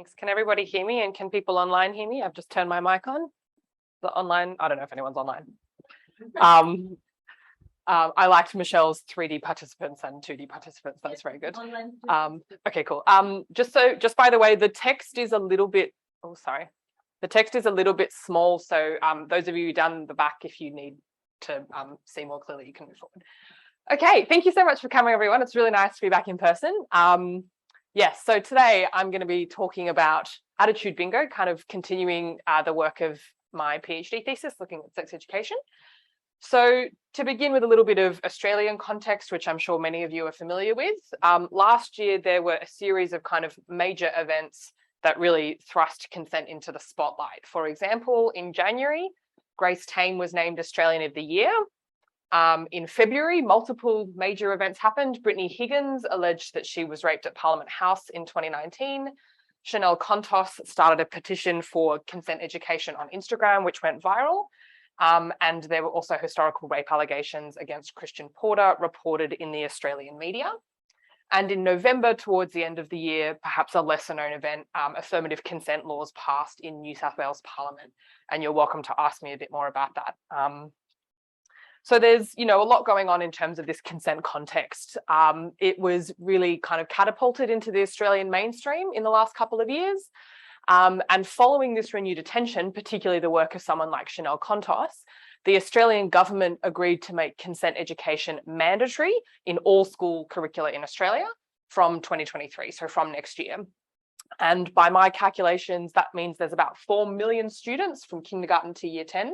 Thanks. Can everybody hear me, and can people online hear me? I've just turned my mic on. The online, I don't know if anyone's online. I liked Michelle's 3D participants and 2D participants. That's very good. Okay, cool. Just by the way, the text is a little bit, the text is a little bit small. So those of you down the back, if you need to see more clearly, you can move forward. Okay, thank you so much for coming, everyone. It's really nice to be back in person. Yes, so today I'm going to be talking about attitude bingo, kind of continuing the work of my PhD thesis, looking at sex education. So to begin with a little bit of Australian context, which I'm sure many of you are familiar with, last year there were a series of kind of major events that really thrust consent into the spotlight. For example, in January, Grace Tame was named Australian of the Year. In February, multiple major events happened. Brittany Higgins alleged that she was raped at Parliament House in 2019. Chanel Contos started a petition for consent education on Instagram, which went viral. And there were also historical rape allegations against Christian Porter reported in the Australian media. And in November, towards the end of the year, perhaps a lesser known event, affirmative consent laws passed in New South Wales Parliament. And you're welcome to ask me a bit more about that. So there's, a lot going on in terms of this consent context. It was really kind of catapulted into the Australian mainstream in the last couple of years. And following this renewed attention, particularly the work of someone like Chanel Contos, the Australian government agreed to make consent education mandatory in all school curricula in Australia from 2023, so from next year. And by my calculations, that means there's about 4 million students from kindergarten to year 10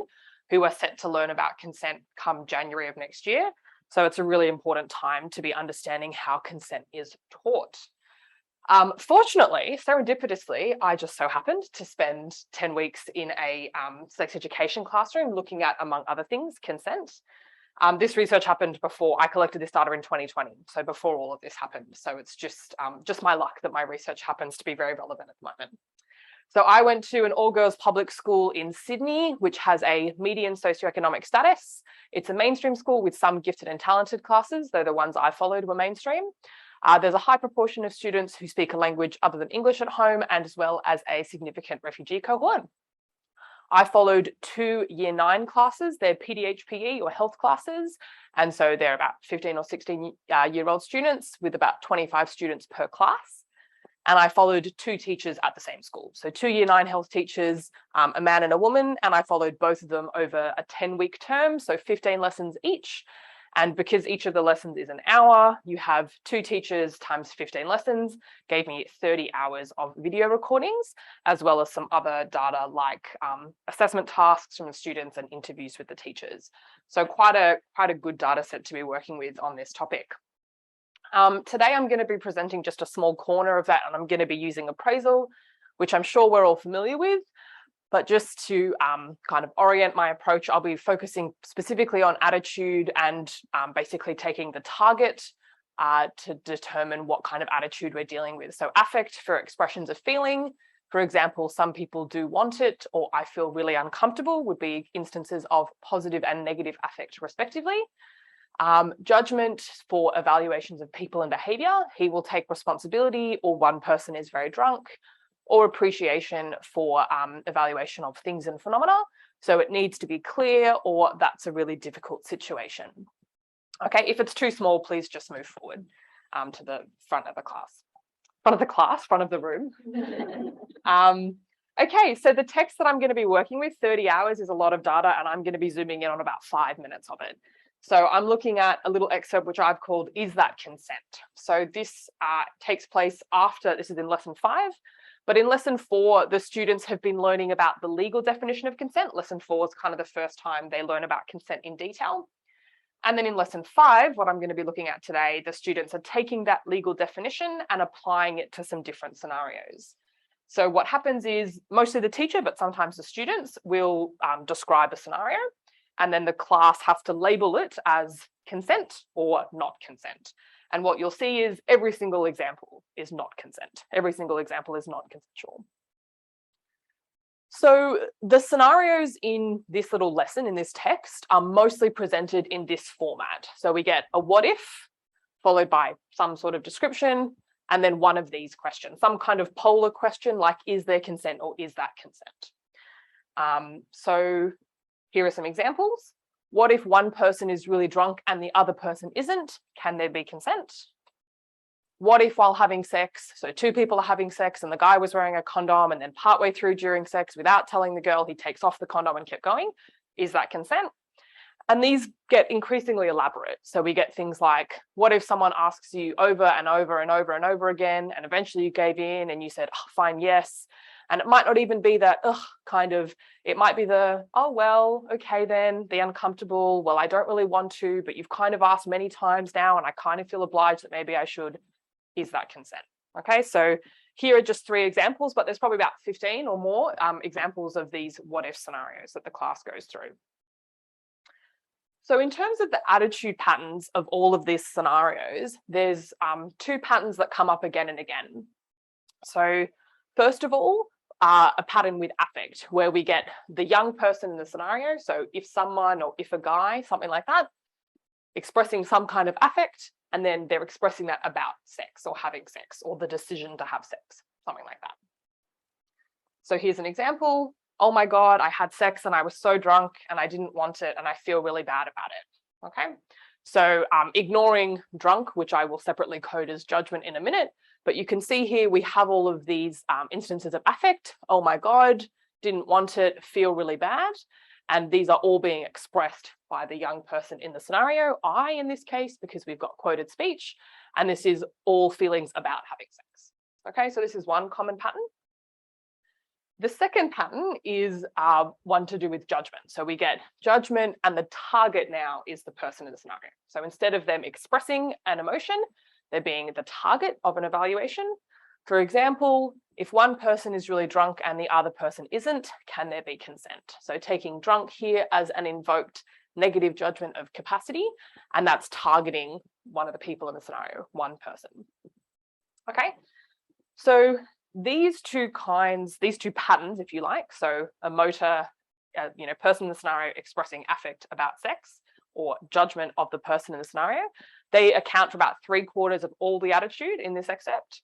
who are set to learn about consent come January of next year. So it's a really important time to be understanding how consent is taught. Fortunately, serendipitously, I just so happened to spend 10 weeks in a sex education classroom looking at, among other things, consent. This research happened before I collected this data in 2020, so before all of this happened. So it's just my luck that my research happens to be very relevant at the moment. So I went to an all-girls public school in Sydney, which has a median socioeconomic status. It's a mainstream school with some gifted and talented classes, though the ones I followed were mainstream. There's a high proportion of students who speak a language other than English at home, and as well as a significant refugee cohort. I followed 2 year 9 classes. They're PDHPE or health classes. And so they're about 15 or 16-year-old students with about 25 students per class. And I followed 2 teachers at the same school. So 2 year 9 health teachers, a man and a woman, and I followed both of them over a 10-week term, so 15 lessons each. And because each of the lessons is an hour, you have 2 teachers times 15 lessons, gave me 30 hours of video recordings, as well as some other data like assessment tasks from the students and interviews with the teachers. So quite a good data set to be working with on this topic. Today, I'm going to be presenting just a small corner of that, and I'm going to be using appraisal, which I'm sure we're all familiar with. But just to kind of orient my approach, I'll be focusing specifically on attitude and basically taking the target to determine what kind of attitude we're dealing with. So affect for expressions of feeling. For example, some people do want it, or I feel really uncomfortable would be instances of positive and negative affect respectively. Judgment for evaluations of people and behavior. He will take responsibility, or one person is very drunk. Or appreciation for evaluation of things and phenomena. So it needs to be clear, or that's a really difficult situation. Okay, if it's too small, please just move forward to the front of the room. Okay, so the text that I'm going to be working with, 30 hours is a lot of data, and I'm going to be zooming in on about 5 minutes of it. So I'm looking at a little excerpt which I've called, Is That Consent? So this takes place after, this is in lesson 5, but in lesson 4, the students have been learning about the legal definition of consent. Lesson 4 is kind of the first time they learn about consent in detail. And then in lesson 5, what I'm going to be looking at today, the students are taking that legal definition and applying it to some different scenarios. So what happens is mostly the teacher, but sometimes the students will describe a scenario, and then the class has to label it as consent or not consent. And what you'll see is every single example is not consent. Every single example is not consensual. So the scenarios in this little lesson, in this text, are mostly presented in this format. So we get a what if, followed by some sort of description, and then one of these questions, some kind of polar question like, is there consent or is that consent? So here are some examples. What if one person is really drunk and the other person isn't? Can there be consent? What if while having sex, so two people are having sex and the guy was wearing a condom, and then partway through during sex, without telling the girl, he takes off the condom and kept going? Is that consent? And these get increasingly elaborate. So we get things like, what if someone asks you over and over and over and over again, and eventually you gave in and you said, oh, fine, yes. And it might not even be that, kind of, it might be the, oh, well, okay, then, the uncomfortable, well, I don't really want to, but you've kind of asked many times now, and I kind of feel obliged that maybe I should. Is that consent? Okay, so here are just 3 examples, but there's probably about 15 or more examples of these what if scenarios that the class goes through. So in terms of the attitude patterns of all of these scenarios, there's 2 patterns that come up again and again. So first of all, a pattern with affect, where we get the young person in the scenario. So if someone or if a guy, something like that, expressing some kind of affect, and then they're expressing that about sex or having sex or the decision to have sex, something like that. So here's an example. Oh my God, I had sex and I was so drunk and I didn't want it and I feel really bad about it. Okay, so ignoring drunk, which I will separately code as judgment in a minute, but you can see here we have all of these instances of affect. Oh my God, didn't want it, feel really bad. And these are all being expressed by the young person in the scenario, I in this case, because we've got quoted speech, and this is all feelings about having sex. Okay, so this is one common pattern. The second pattern is one to do with judgment. So we get judgment, and the target now is the person in the scenario. So instead of them expressing an emotion, they're being the target of an evaluation. For example, if one person is really drunk and the other person isn't, can there be consent? So taking drunk here as an invoked negative judgment of capacity, and that's targeting one of the people in the scenario, one person. Okay, so these 2 kinds, these 2 patterns, if you like, so a motor, person in the scenario expressing affect about sex, or judgment of the person in the scenario, they account for about 3/4 of all the attitude in this excerpt.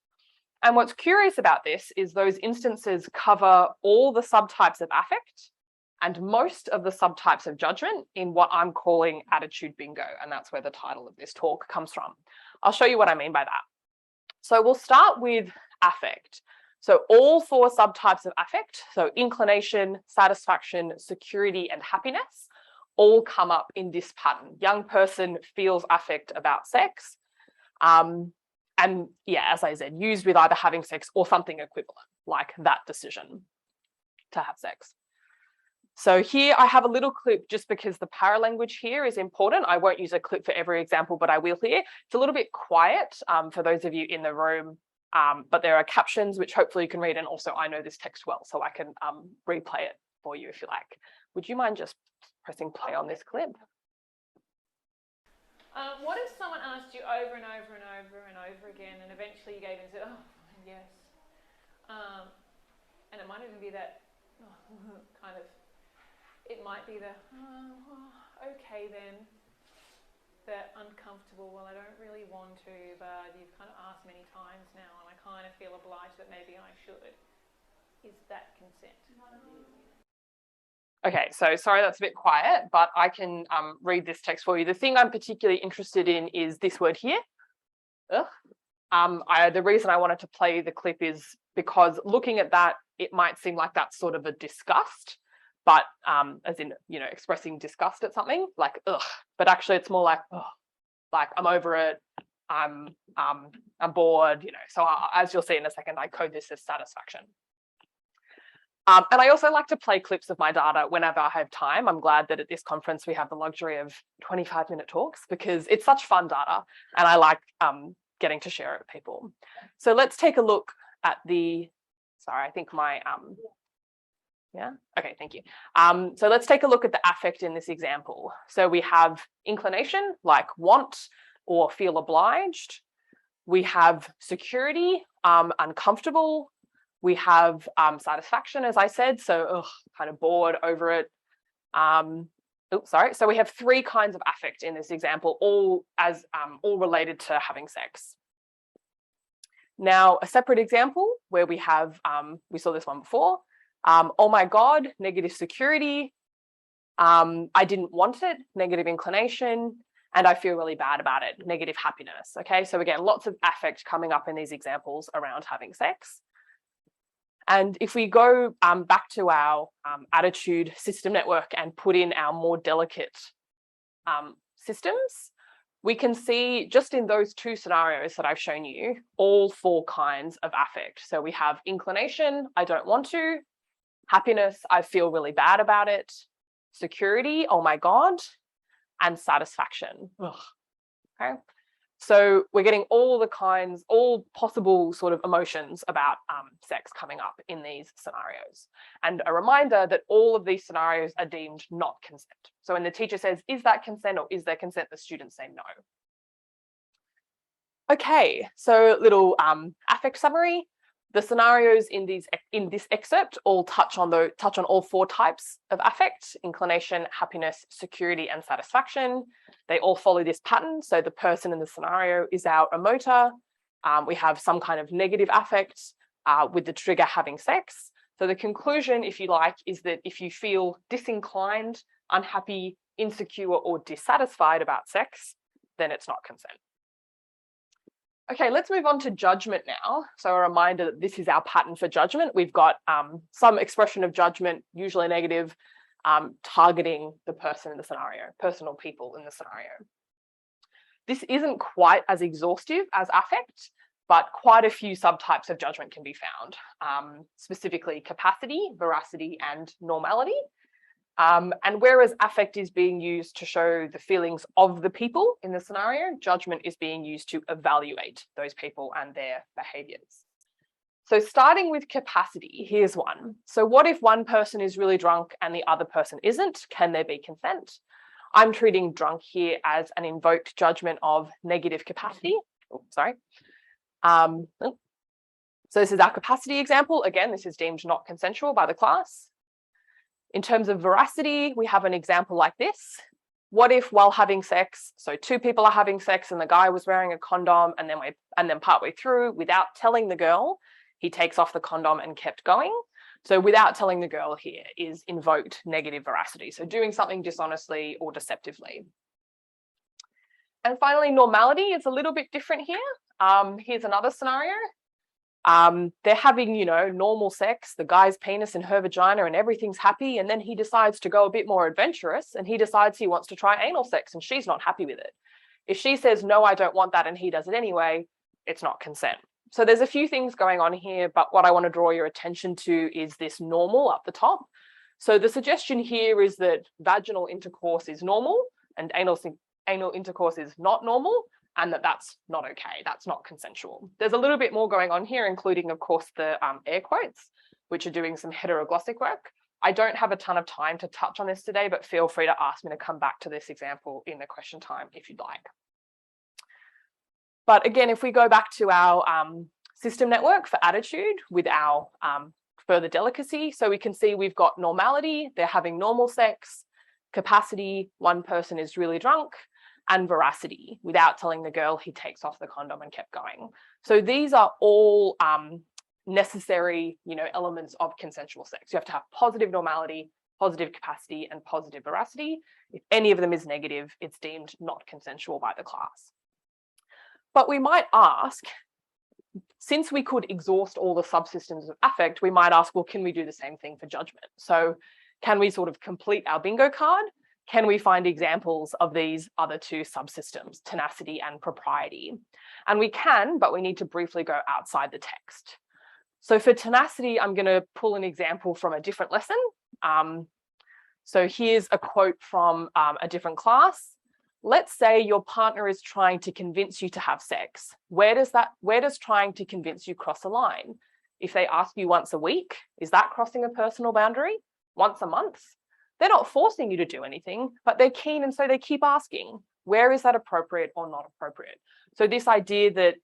And what's curious about this is those instances cover all the subtypes of affect and most of the subtypes of judgment in what I'm calling attitude bingo. And that's where the title of this talk comes from. I'll show you what I mean by that. So we'll start with affect. So all 4 subtypes of affect, so inclination, satisfaction, security, and happiness, all come up in this pattern. Young person feels affect about sex. And yeah, as I said, used with either having sex or something equivalent, like that decision to have sex. So here I have a little clip just because the paralanguage here is important. I won't use a clip for every example, but I will here. It's a little bit quiet for those of you in the room, but there are captions which hopefully you can read, and also I know this text well, so I can replay it for you if you like. Would you mind just pressing play on this clip? What if someone asked you over and over and over and over again, and eventually you gave in and said, oh, yes. And it might even be that kind of, it might be the, okay then, that uncomfortable, well, I don't really want to, but you've kind of asked many times now, and I kind of feel obliged that maybe I should. Is that consent? Okay, so sorry that's a bit quiet, but I can read this text for you. The thing I'm particularly interested in is this word here. The reason I wanted to play the clip is because looking at that, it might seem like that's sort of a disgust, but as in, expressing disgust at something, like ugh. But actually it's more like, ugh, like I'm over it, I'm bored, So as you'll see in a second, I code this as satisfaction. And I also like to play clips of my data whenever I have time. I'm glad that at this conference we have the luxury of 25-minute talks because it's such fun data, and I like getting to share it with people. So let's take a look at the, sorry, I think my, yeah, okay, thank you. So let's take a look at the affect in this example. So we have inclination, like want or feel obliged. We have security, uncomfortable. We have satisfaction, as I said, so kind of bored, over it. So we have 3 kinds of affect in this example, all related to having sex. Now, a separate example where we have, we saw this one before, oh my God, negative security, I didn't want it, negative inclination, and I feel really bad about it, negative happiness. Okay, so again, lots of affect coming up in these examples around having sex. And if we go back to our attitude system network and put in our more delicate systems, we can see just in those two scenarios that I've shown you, all 4 kinds of affect. So we have inclination, I don't want to, happiness, I feel really bad about it, security, oh my God, and satisfaction. Ugh. Okay. So we're getting all possible sort of emotions about sex coming up in these scenarios. And a reminder that all of these scenarios are deemed not consent. So when the teacher says, is that consent or is there consent, the students say no. Okay, so little affect summary. The scenarios in this excerpt all touch on all 4 types of affect: inclination, happiness, security, and satisfaction. They all follow this pattern. So the person in the scenario is our emoter. We have some kind of negative affect with the trigger having sex. So the conclusion, if you like, is that if you feel disinclined, unhappy, insecure, or dissatisfied about sex, then it's not consent. Okay, let's move on to judgment now. So a reminder that this is our pattern for judgment. We've got some expression of judgment, usually negative, targeting the person in the scenario, person or people in the scenario. This isn't quite as exhaustive as affect, but quite a few subtypes of judgment can be found, specifically capacity, veracity, and normality. And whereas affect is being used to show the feelings of the people in the scenario, judgment is being used to evaluate those people and their behaviours. So starting with capacity, here's one. So what if one person is really drunk and the other person isn't? Can there be consent? I'm treating drunk here as an invoked judgment of negative capacity. Oh, sorry. So this is our capacity example. Again, this is deemed not consensual by the class. In terms of veracity, we have an example like this. What if while having sex, so 2 people are having sex and the guy was wearing a condom and then partway through, without telling the girl, he takes off the condom and kept going. So without telling the girl here is invoked negative veracity. So doing something dishonestly or deceptively. And finally, normality is a little bit different here. Here's another scenario. They're having, normal sex, the guy's penis in her vagina and everything's happy. And then he decides to go a bit more adventurous and he decides he wants to try anal sex and she's not happy with it. If she says, no, I don't want that, and he does it anyway, it's not consent. So there's a few things going on here, but what I want to draw your attention to is this normal up the top. So the suggestion here is that vaginal intercourse is normal and anal intercourse is not normal, and that's not okay, that's not consensual. There's a little bit more going on here, including, of course, the air quotes, which are doing some heteroglossic work. I don't have a ton of time to touch on this today, but feel free to ask me to come back to this example in the question time if you'd like. But again, if we go back to our system network for attitude with our further delicacy, so we can see we've got normality, they're having normal sex, capacity, one person is really drunk, and veracity, without telling the girl, he takes off the condom and kept going. So these are all necessary, elements of consensual sex. You have to have positive normality, positive capacity, and positive veracity. If any of them is negative, it's deemed not consensual by the class. But we might ask, since we could exhaust all the subsystems of affect, we might ask, well, can we do the same thing for judgment? So can we sort of complete our bingo card? Can we find examples of these other 2 subsystems, tenacity and propriety? And we can, but we need to briefly go outside the text. So for tenacity, I'm going to pull an example from a different lesson. So here's a quote from a different class. Let's say your partner is trying to convince you to have sex. Where does trying to convince you cross a line? If they ask you once a week, is that crossing a personal boundary? Once a month? They're not forcing you to do anything, but they're keen, and so they keep asking, where is that appropriate or not appropriate? So this idea that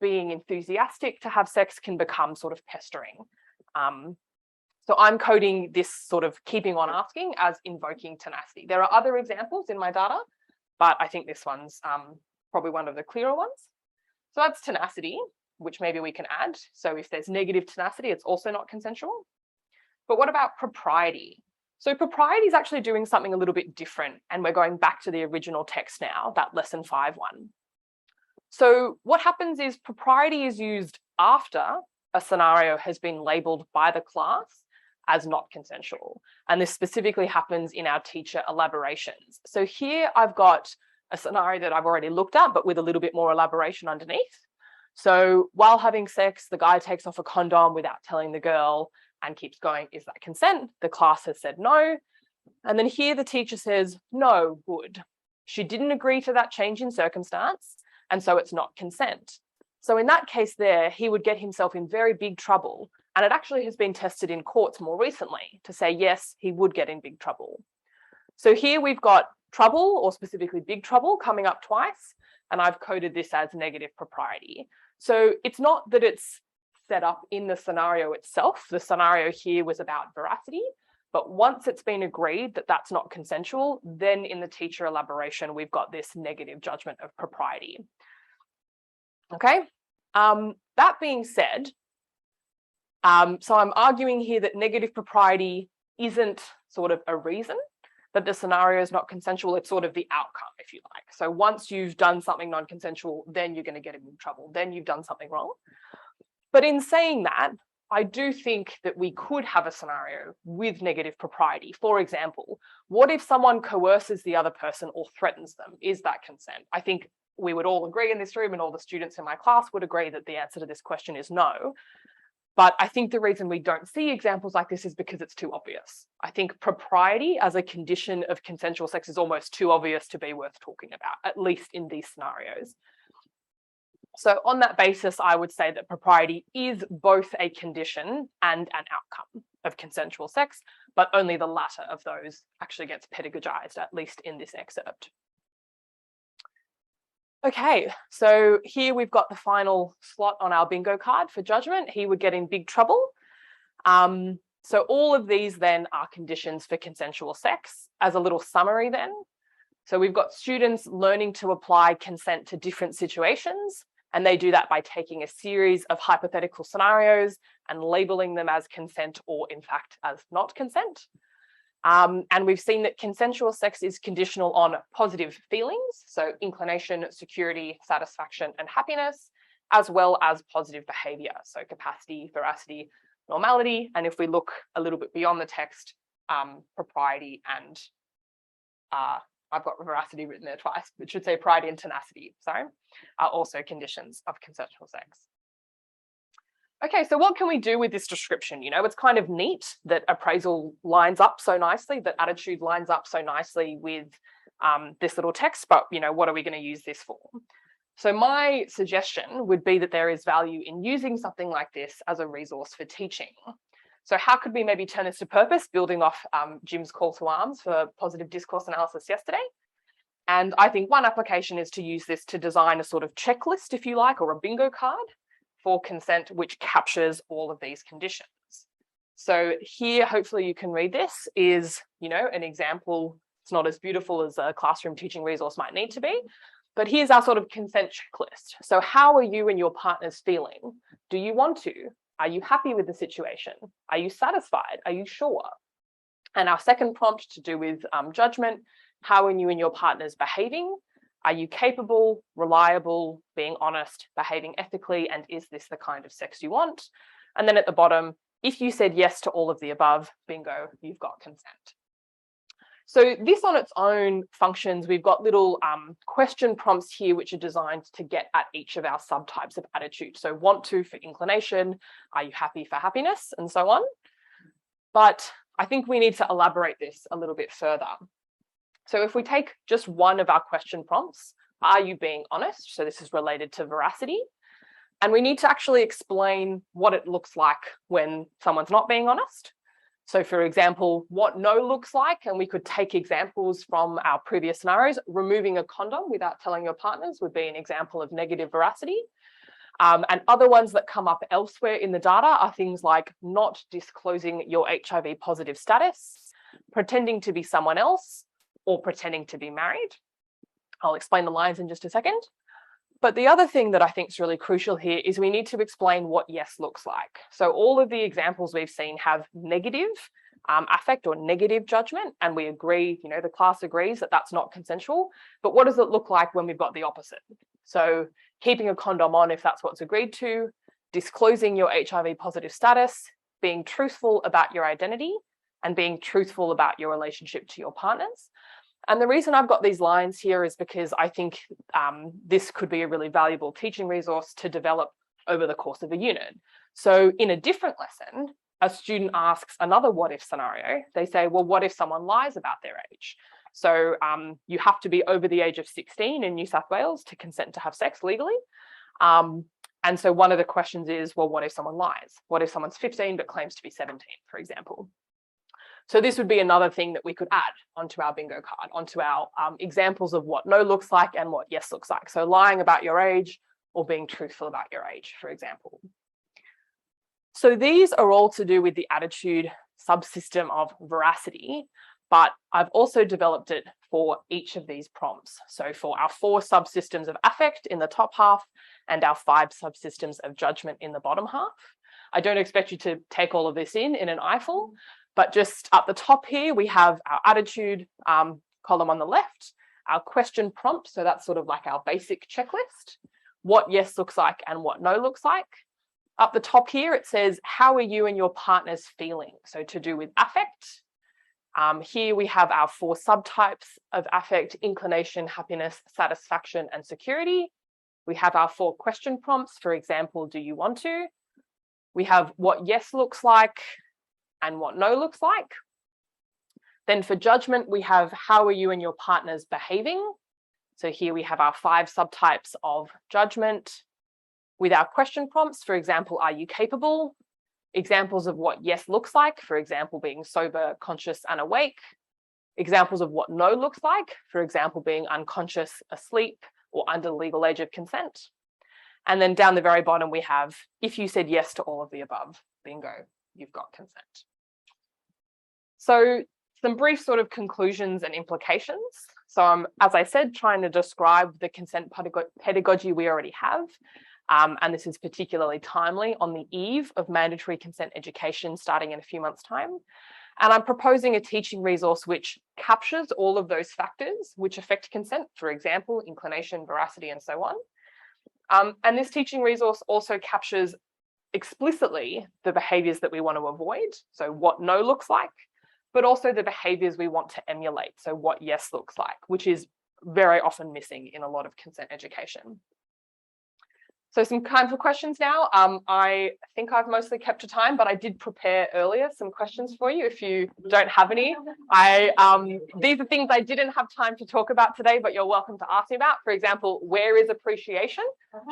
being enthusiastic to have sex can become sort of pestering. So I'm coding this sort of keeping on asking as invoking tenacity. There are other examples in my data, but I think this one's probably one of the clearer ones. So that's tenacity. which maybe we can add. So if there's negative tenacity, it's also not consensual. But what about propriety? So propriety is actually doing something a little bit different, and we're going back to the original text now, that lesson 5.1. So what happens is propriety is used after a scenario has been labelled by the class as not consensual. And this specifically happens in our teacher elaborations. So here I've got a scenario that I've already looked at, but with a little bit more elaboration underneath. So while having sex, the guy takes off a condom without telling the girl and keeps going, is that consent? The class has said no. And then here the teacher says, no, good. She didn't agree to that change in circumstance, and so it's not consent. So in that case there, he would get himself in very big trouble. And it actually has been tested in courts more recently to say, yes, he would get in big trouble. So here we've got trouble, or specifically big trouble, coming up twice. And I've coded this as negative propriety. So it's not that it's set up in the scenario itself. The scenario here was about veracity. But once it's been agreed that that's not consensual, then in the teacher elaboration, we've got this negative judgment of propriety. Okay, that being said, so I'm arguing here that negative propriety isn't sort of a reason that the scenario is not consensual. It's sort of the outcome, if you like. So once you've done something non-consensual, then you're going to get in trouble. Then you've done something wrong. But in saying that, I do think that we could have a scenario with negative propriety. For example, what if someone coerces the other person or threatens them? Is that consent? I think we would all agree in this room, and all the students in my class would agree, that the answer to this question is no. But I think the reason we don't see examples like this is because it's too obvious. I think propriety as a condition of consensual sex is almost too obvious to be worth talking about, at least in these scenarios. So on that basis, I would say that propriety is both a condition and an outcome of consensual sex, but only the latter of those actually gets pedagogized, at least in this excerpt. Okay, so here we've got the final slot on our bingo card for judgment. He would get in big trouble. So all of these then are conditions for consensual sex. As a little summary then, so we've got students learning to apply consent to different situations, and they do that by taking a series of hypothetical scenarios and labeling them as consent, or in fact as not consent. And we've seen that consensual sex is conditional on positive feelings, so inclination, security, satisfaction, and happiness, as well as positive behavior, so capacity, veracity, normality. And if we look a little bit beyond the text, propriety and I've got veracity written there twice, but should say pride and tenacity, sorry, are also conditions of consensual sex. Okay, so what can we do with this description? You know, it's kind of neat that appraisal lines up so nicely, that attitude lines up so nicely with this little text, but, you know, what are we going to use this for? So my suggestion would be that there is value in using something like this as a resource for teaching. So how could we maybe turn this to purpose, building off Jim's call to arms for positive discourse analysis yesterday? And I think one application is to use this to design a sort of checklist, if you like, or a bingo card for consent, which captures all of these conditions. So here, hopefully you can read this, is, you know, an example. It's not as beautiful as a classroom teaching resource might need to be, but here's our sort of consent checklist. So how are you and your partners feeling? Do you want to? Are you happy with the situation? Are you satisfied? Are you sure? And our second prompt to do with judgment, how are you and your partners behaving? Are you capable, reliable, being honest, behaving ethically, and is this the kind of sex you want? And then at the bottom, if you said yes to all of the above, bingo, you've got consent. So this on its own functions. We've got little question prompts here, which are designed to get at each of our subtypes of attitude. So want to for inclination, are you happy for happiness, and so on. But I think we need to elaborate this a little bit further. So if we take just one of our question prompts, are you being honest? So this is related to veracity. And we need to actually explain what it looks like when someone's not being honest. So for example, what no looks like, and we could take examples from our previous scenarios. Removing a condom without telling your partners would be an example of negative veracity. And other ones that come up elsewhere in the data are things like not disclosing your HIV positive status, pretending to be someone else, or pretending to be married. I'll explain the lines in just a second. But the other thing that I think is really crucial here is we need to explain what yes looks like. So all of the examples we've seen have negative affect or negative judgment, and we agree, the class agrees that that's not consensual. But what does it look like when we've got the opposite? So keeping a condom on if that's what's agreed to, disclosing your HIV positive status, being truthful about your identity, and being truthful about your relationship to your partners. And the reason I've got these lines here is because I think this could be a really valuable teaching resource to develop over the course of a unit. So in a different lesson, a student asks another what if scenario. They say, well, what if someone lies about their age? So you have to be over the age of 16 in New South Wales to consent to have sex legally. And so one of the questions is, well, what if someone lies? What if someone's 15 but claims to be 17, for example? So this would be another thing that we could add onto our bingo card, onto our examples of what no looks like and what yes looks like. So lying about your age or being truthful about your age, for example. So these are all to do with the attitude subsystem of veracity, but I've also developed it for each of these prompts. So for our 4 subsystems of affect in the top half and our 5 subsystems of judgment in the bottom half. I don't expect you to take all of this in an eyeful, but just at the top here, we have our attitude column on the left, our question prompt. So that's sort of like our basic checklist, what yes looks like and what no looks like. Up the top here, it says, how are you and your partners feeling? So to do with affect. Here we have our 4 subtypes of affect: inclination, happiness, satisfaction, and security. We have our 4 question prompts. For example, do you want to? We have what yes looks like and what no looks like. Then for judgment, we have how are you and your partners behaving? So here we have our 5 subtypes of judgment. With our question prompts, for example, are you capable? Examples of what yes looks like, for example, being sober, conscious, and awake. Examples of what no looks like, for example, being unconscious, asleep, or under the legal age of consent. And then down the very bottom, we have, if you said yes to all of the above, bingo, you've got consent. So some brief sort of conclusions and implications. So I'm, as I said, trying to describe the consent pedagogy we already have. And this is particularly timely on the eve of mandatory consent education starting in a few months' time. And I'm proposing a teaching resource which captures all of those factors which affect consent, for example, inclination, veracity, and so on. And this teaching resource also captures explicitly the behaviours that we want to avoid, so what no looks like, but also the behaviours we want to emulate, so what yes looks like, which is very often missing in a lot of consent education. So some time for questions now. I think I've mostly kept to time, but I did prepare earlier some questions for you if you don't have any. These are things I didn't have time to talk about today, but you're welcome to ask me about. For example, where is appreciation?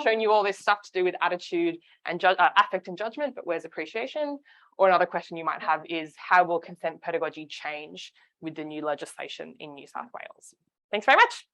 Showing you all this stuff to do with attitude and affect and judgment, but where's appreciation? Or another question you might have is, how will consent pedagogy change with the new legislation in New South Wales? Thanks very much.